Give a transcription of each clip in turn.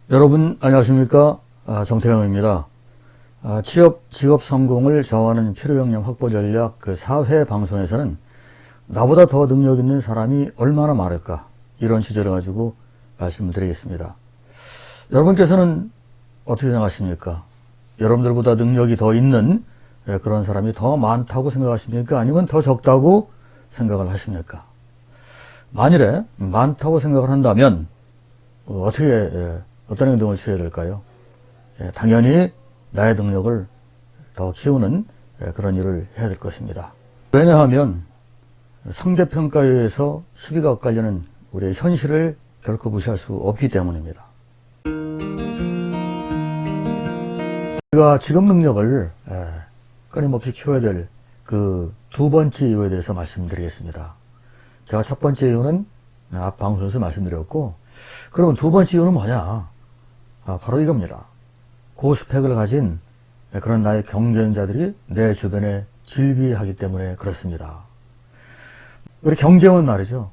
여러분 안녕하십니까? 정태영입니다. 취업, 직업 성공을 좌우하는 필요 역량 확보 전략 그 4회 방송에서는 나보다 더 능력 있는 사람이 얼마나 많을까, 이런 주제를 가지고 말씀을 드리겠습니다. 여러분께서는 어떻게 생각하십니까? 여러분들보다 능력이 더 있는 그런 사람이 더 많다고 생각하십니까? 아니면 더 적다고 생각을 하십니까? 만일에 많다고 생각을 한다면 어떤 행동을 취해야 될까요? 당연히 나의 능력을 더 키우는 그런 일을 해야 될 것입니다. 왜냐하면 상대평가에 의해서 시비가 엇갈리는 우리의 현실을 결코 무시할 수 없기 때문입니다. 우리가 직업 능력을 끊임없이 키워야 될 그 두 번째 이유에 대해서 말씀드리겠습니다. 제가 첫 번째 이유는 앞 방송에서 말씀드렸고, 그러면 두 번째 이유는 뭐냐? 바로 이겁니다. 고스펙을 가진 그런 나의 경쟁자들이 내 주변에 질비하기 때문에 그렇습니다. 우리 경쟁은 말이죠,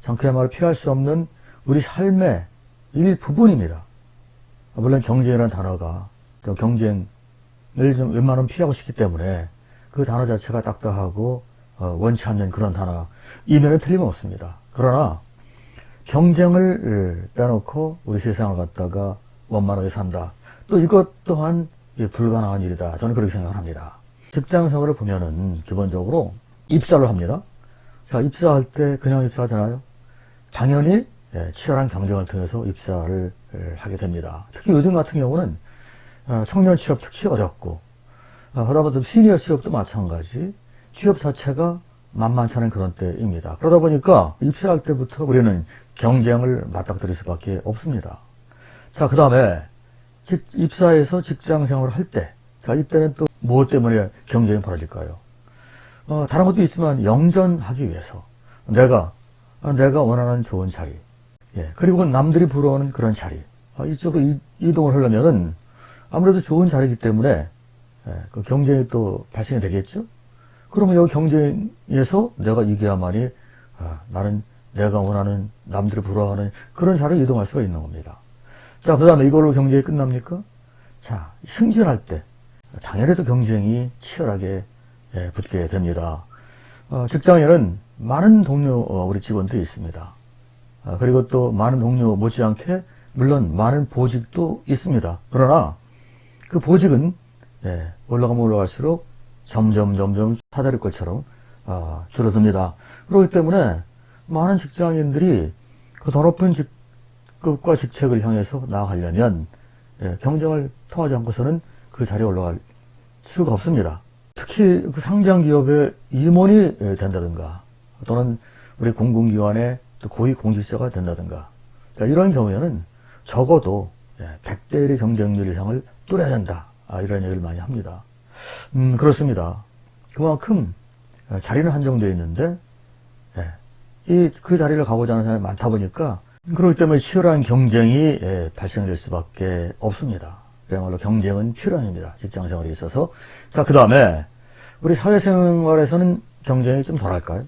정크야말로 피할 수 없는 우리 삶의 일부분입니다. 물론 경쟁이라는 단어가 또 경쟁을 좀 웬만하면 피하고 싶기 때문에 그 단어 자체가 딱딱하고 원치 않는 그런 단어, 이면은 틀림없습니다. 그러나 경쟁을 빼놓고 우리 세상을 갖다가 원만하게 산다, 또 이것 또한 불가능한 일이다, 저는 그렇게 생각합니다. 직장 생활을 보면은 기본적으로 입사를 합니다. 자, 입사할 때 그냥 입사가 되나요? 당연히 치열한 경쟁을 통해서 입사를 하게 됩니다. 특히 요즘 같은 경우는 청년 취업 특히 어렵고, 하다못해 시니어 취업도 마찬가지, 취업 자체가 만만치 않은 그런 때입니다. 그러다 보니까 입사할 때부터 우리는 경쟁을 맞닥뜨릴 수밖에 없습니다. 자, 그 다음에 입사해서 직장 생활을 할 때, 자, 이때는 또 무엇 때문에 경쟁이 벌어질까요? 다른 것도 있지만 영전하기 위해서 내가 원하는 좋은 자리, 그리고 남들이 부러워하는 그런 자리, 이쪽으로 이동을 하려면은 아무래도 좋은 자리이기 때문에 그 경쟁이 또 발생이 되겠죠? 그러면 여기 경쟁에서 내가 이겨야만이 나는 내가 원하는, 남들이 부러워하는 그런 자리로 이동할 수가 있는 겁니다. 자, 그 다음에 이걸로 경쟁이 끝납니까? 자, 승진할 때 당연히 또 경쟁이 치열하게 붙게 됩니다. 직장에는 많은 동료, 우리 직원들이 있습니다. 그리고 또 많은 동료 못지않게 물론 많은 보직도 있습니다. 그러나 그 보직은 올라가면 올라갈수록 점점 사다리 꼴처럼 줄어듭니다. 그렇기 때문에 많은 직장인들이 그 더 높은 직급과 직책을 향해서 나아가려면 경쟁을 통하지 않고서는 그 자리에 올라갈 수가 없습니다. 특히 그 상장 기업의 임원이 된다든가, 또는 우리 공공기관의 또 고위공직자가 된다든가, 이런 경우에는 적어도 100대 1의 경쟁률 이상을 뚫어야 된다, 이런 얘기를 많이 합니다. 그렇습니다. 그만큼 자리는 한정되어 있는데 그 자리를 가고자 하는 사람이 많다 보니까, 그렇기 때문에 치열한 경쟁이 발생될 수밖에 없습니다. 그야말로 경쟁은 필연입니다, 직장생활에 있어서. 자, 그 다음에 우리 사회생활에서는 경쟁이 좀 덜할까요?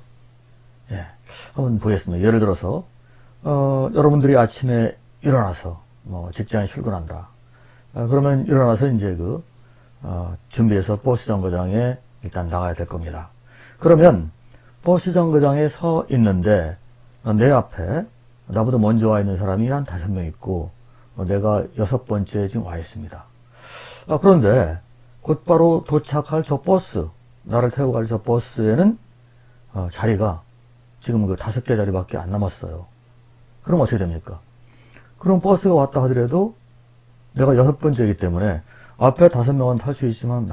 한번 보겠습니다. 예를 들어서 여러분들이 아침에 일어나서 직장에 출근한다. 그러면 일어나서 이제 준비해서 버스 정거장에 일단 나가야 될 겁니다. 그러면 버스 정거장에 서 있는데 내 앞에 나보다 먼저 와 있는 사람이 한 5명 있고, 내가 6번째에 지금 와 있습니다. 그런데 곧바로 도착할 저 버스, 나를 태우고 갈 저 버스에는 자리가 지금 그 5개 자리밖에 안 남았어요. 그럼 어떻게 됩니까? 그럼 버스가 왔다 하더라도 내가 6번째이기 때문에 앞에 5명은 탈 수 있지만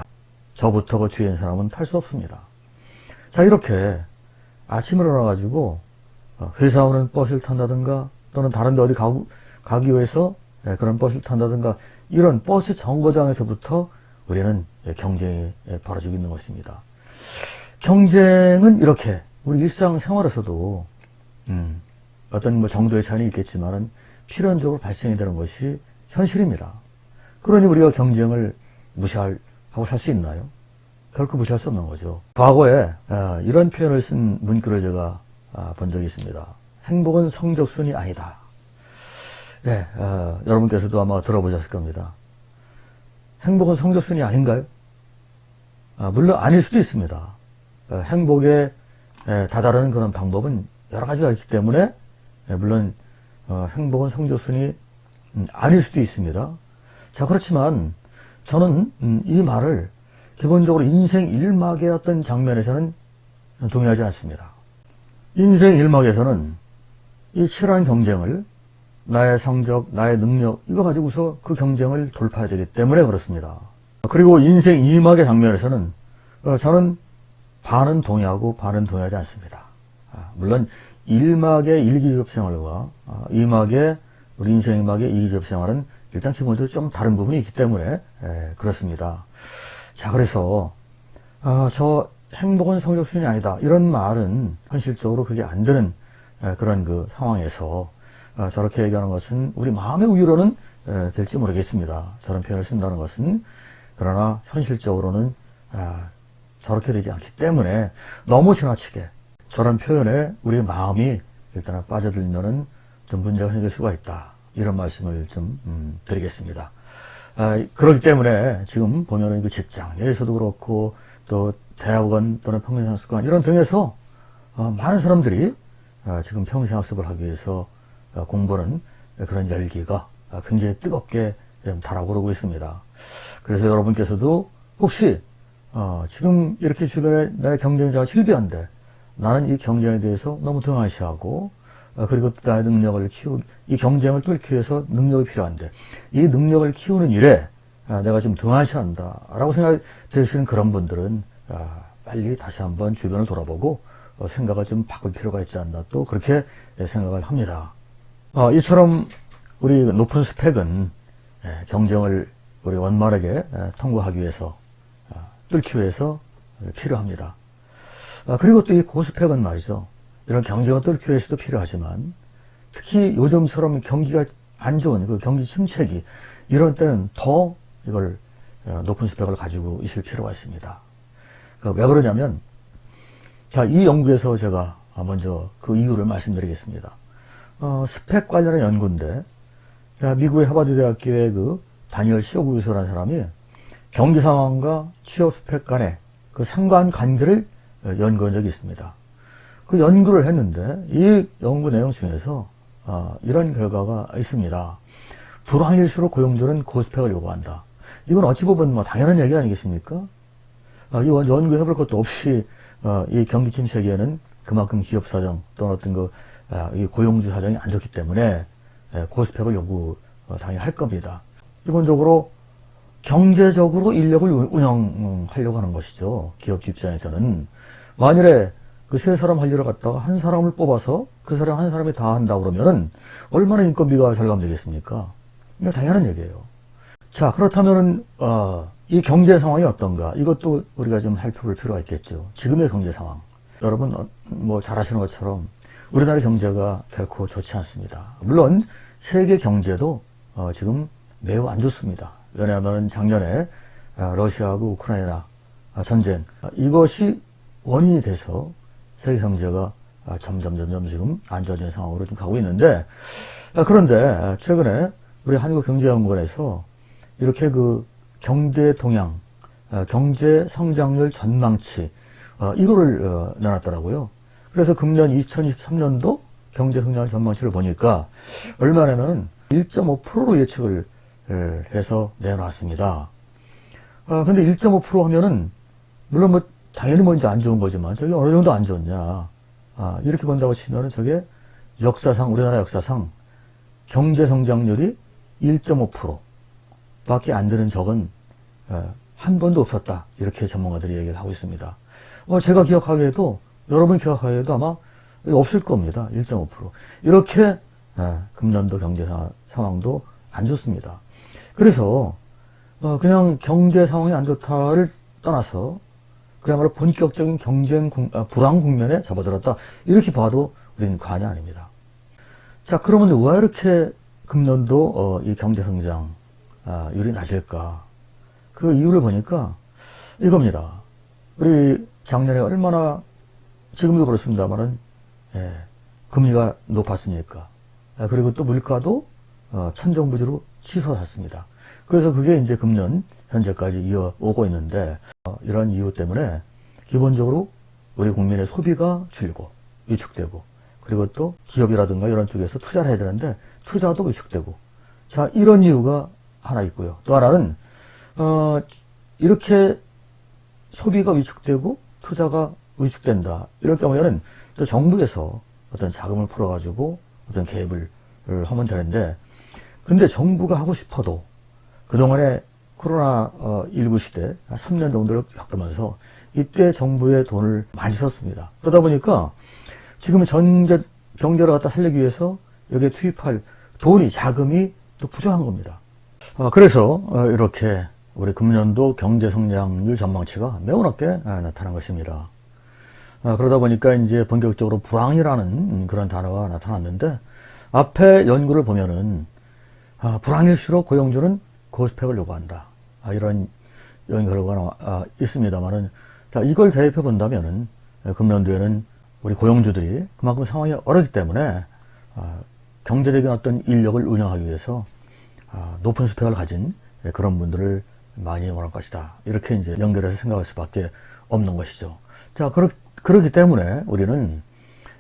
저부터 그 뒤에 있는 사람은 탈 수 없습니다. 자, 이렇게 아침에 일어나가지고 회사 오는 버스를 탄다든가, 또는 다른 데 어디 가기 위해서 그런 버스를 탄다든가, 이런 버스 정거장에서부터 우리는 경쟁이 벌어지고 있는 것입니다. 경쟁은 이렇게 우리 일상생활에서도 어떤 정도의 차이는 있겠지만은 필연적으로 발생이 되는 것이 현실입니다. 그러니 우리가 경쟁을 무시하고 살 수 있나요? 결코 무시할 수 없는 거죠. 과거에 이런 표현을 쓴 문구를 제가 본 적이 있습니다. 행복은 성적순이 아니다. 네, 여러분께서도 아마 들어보셨을 겁니다. 행복은 성적순이 아닌가요? 물론 아닐 수도 있습니다. 행복에 다다르는 그런 방법은 여러 가지가 있기 때문에 물론 행복은 성적순이 아닐 수도 있습니다. 자, 그렇지만 저는 이 말을 기본적으로 인생 일막의 어떤 장면에서는 동의하지 않습니다. 인생 일막에서는 이 치열한 경쟁을 나의 성적, 나의 능력 이거 가지고서 그 경쟁을 돌파해야 되기 때문에 그렇습니다. 그리고 인생 2막의 장면에서는 저는 반은 동의하고 반은 동의하지 않습니다. 물론 1막의 일기적 생활과 2막의 우리 인생 2막의 이기적 생활은 일단 기본적으로 좀 다른 부분이 있기 때문에 그렇습니다. 자, 그래서 저 행복은 성적순이 아니다 이런 말은 현실적으로 그게 안 되는 그런 그 상황에서 저렇게 얘기하는 것은 우리 마음의 우유로는 될지 모르겠습니다. 저런 표현을 쓴다는 것은. 그러나 현실적으로는 저렇게 되지 않기 때문에 너무 지나치게 저런 표현에 우리 마음이 일단은 빠져들면은 좀 문제가 생길 수가 있다. 이런 말씀을 좀 드리겠습니다. 그렇기 때문에 지금 보면은 그 직장에서도 그렇고 또 대학원 또는 평생학습관 이런 등에서 많은 사람들이 지금 평생학습을 하기 위해서 공부하는 그런 열기가 굉장히 뜨겁게 달아오르고 있습니다. 그래서 여러분께서도 혹시 지금 이렇게 주변에 나의 경쟁자가 실비한데 나는 이 경쟁에 대해서 너무 등한시하고 그리고 나의 능력을 이 경쟁을 뚫기 위해서 능력이 필요한데 이 능력을 키우는 일에 내가 좀 등한시한다 라고 생각되시는 그런 분들은 빨리 다시 한번 주변을 돌아보고 생각을 좀 바꿀 필요가 있지 않나 또 그렇게 생각을 합니다. 이처럼 우리 높은 스펙은 경쟁을 우리 원만하게 통과하기 위해서 뚫기 위해서 필요합니다. 그리고 또 이 고스펙은 말이죠. 이런 경쟁을 뚫기 위해서도 필요하지만 특히 요즘처럼 경기가 안 좋은 그 경기 침체기 이런 때는 더 이걸 높은 스펙을 가지고 있을 필요가 있습니다. 왜 그러냐면 자, 이 연구에서 제가 먼저 그 이유를 말씀드리겠습니다. 스펙 관련한 연구인데 미국의 하버드 대학교의 그 다니엘 시오구 교수라는 사람이 경기 상황과 취업 스펙 간의 그 상관관계를 연구한 적이 있습니다. 그 연구를 했는데 이 연구 내용 중에서 이런 결과가 있습니다. 불황일수록 고용주는 고스펙을 요구한다. 이건 어찌 보면 뭐 당연한 얘기 아니겠습니까? 이 연구해볼 것도 없이 이 경기 침체기에는 그만큼 기업 사정 또는 어떤 이 고용주 사정이 안 좋기 때문에 고스펙을 요구 당연히 할 겁니다. 기본적으로 경제적으로 인력을 운영하려고 하는 것이죠. 기업주 입장에서는. 만일에 그 세 사람 할 일을 갖다가 한 사람을 뽑아서 그 사람 한 사람이 다 한다 그러면은 얼마나 인건비가 절감되겠습니까? 이거 당연한 얘기예요. 자, 그렇다면은 이 경제 상황이 어떤가? 이것도 우리가 좀 살펴볼 필요가 있겠죠. 지금의 경제 상황. 여러분 뭐 잘 아시는 것처럼 우리나라 경제가 결코 좋지 않습니다. 물론 세계 경제도 지금 매우 안 좋습니다. 왜냐하면 작년에 러시아하고 우크라이나 전쟁 이것이 원인이 돼서 세계 경제가 점점 지금 안 좋아지는 상황으로 좀 가고 있는데 그런데 최근에 우리 한국경제연구원에서 이렇게 그 경제 동향, 경제 성장률 전망치 이거를 내놨더라고요. 그래서 금년 2023년도 경제 성장률 전망치를 보니까 얼마냐면 1.5%로 예측을 해서 내놨습니다. 근데 1.5% 하면은 물론 뭐 당연히 뭔지 안 좋은 거지만 저게 어느 정도 안 좋냐. 이렇게 본다고 치면은 저게 역사상 우리나라 역사상 경제 성장률이 1.5% 밖에 안 되는 적은 한 번도 없었다. 이렇게 전문가들이 얘기를 하고 있습니다. 제가 기억하기에도 여러분 기억하기에도 아마 없을 겁니다. 1.5%. 이렇게 금년도 경제 상황도 안 좋습니다. 그래서 그냥 경제 상황이 안 좋다를 떠나서 그야말로 본격적인 불황 국면에 접어들었다. 이렇게 봐도 우리는 과언이 아닙니다. 자, 그러면 왜 이렇게 금년도 이 경제 성장률이 낮을까? 그 이유를 보니까 이겁니다. 우리 작년에 얼마나 지금도 그렇습니다만은 금리가 높았으니까 그리고 또 물가도 천정부지로 치솟았습니다. 그래서 그게 이제 금년 현재까지 이어오고 있는데 이런 이유 때문에 기본적으로 우리 국민의 소비가 줄고 위축되고 그리고 또 기업이라든가 이런 쪽에서 투자를 해야 되는데 투자도 위축되고 자 이런 이유가 하나 있고요. 또 하나는 이렇게 소비가 위축되고 투자가 위축된다. 이럴 경우에는 또 정부에서 어떤 자금을 풀어가지고 어떤 개입을 하면 되는데 그런데 정부가 하고 싶어도 그동안에 코로나19 시대 3년 정도를 겪으면서 이때 정부의 돈을 많이 썼습니다. 그러다 보니까 지금 경제를 갖다 살리기 위해서 여기에 투입할 돈이 자금이 또 부족한 겁니다. 그래서 이렇게 우리 금년도 경제 성장률 전망치가 매우 낮게 나타난 것입니다. 그러다 보니까 이제 본격적으로 불황이라는 그런 단어가 나타났는데 앞에 연구를 보면은 불황일수록 고용주는 고스펙을 요구한다. 이런 연구 결과가 있습니다만은 자 이걸 대입해 본다면은 금년도에는 우리 고용주들이 그만큼 상황이 어렵기 때문에 경제적인 어떤 인력을 운영하기 위해서 높은 스펙을 가진 그런 분들을 많이 원할 것이다. 이렇게 이제 연결해서 생각할 수밖에 없는 것이죠. 자, 그렇기 때문에 우리는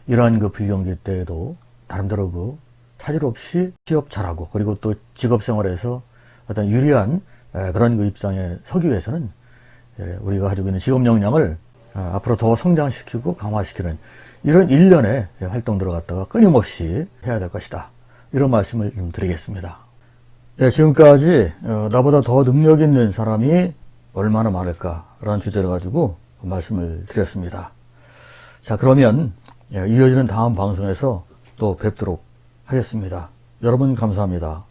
이러한 그 불경기 때에도 나름대로 그 차질 없이 취업 잘하고 그리고 또 직업 생활에서 어떤 유리한 그런 그 입장에 서기 위해서는 우리가 가지고 있는 직업 역량을 앞으로 더 성장시키고 강화시키는 이런 일련의 활동들을 갖다가 끊임없이 해야 될 것이다. 이런 말씀을 좀 드리겠습니다. 네, 지금까지 나보다 더 능력 있는 사람이 얼마나 많을까라는 주제를 가지고 말씀을 드렸습니다. 자, 그러면 이어지는 다음 방송에서 또 뵙도록 하겠습니다. 여러분 감사합니다.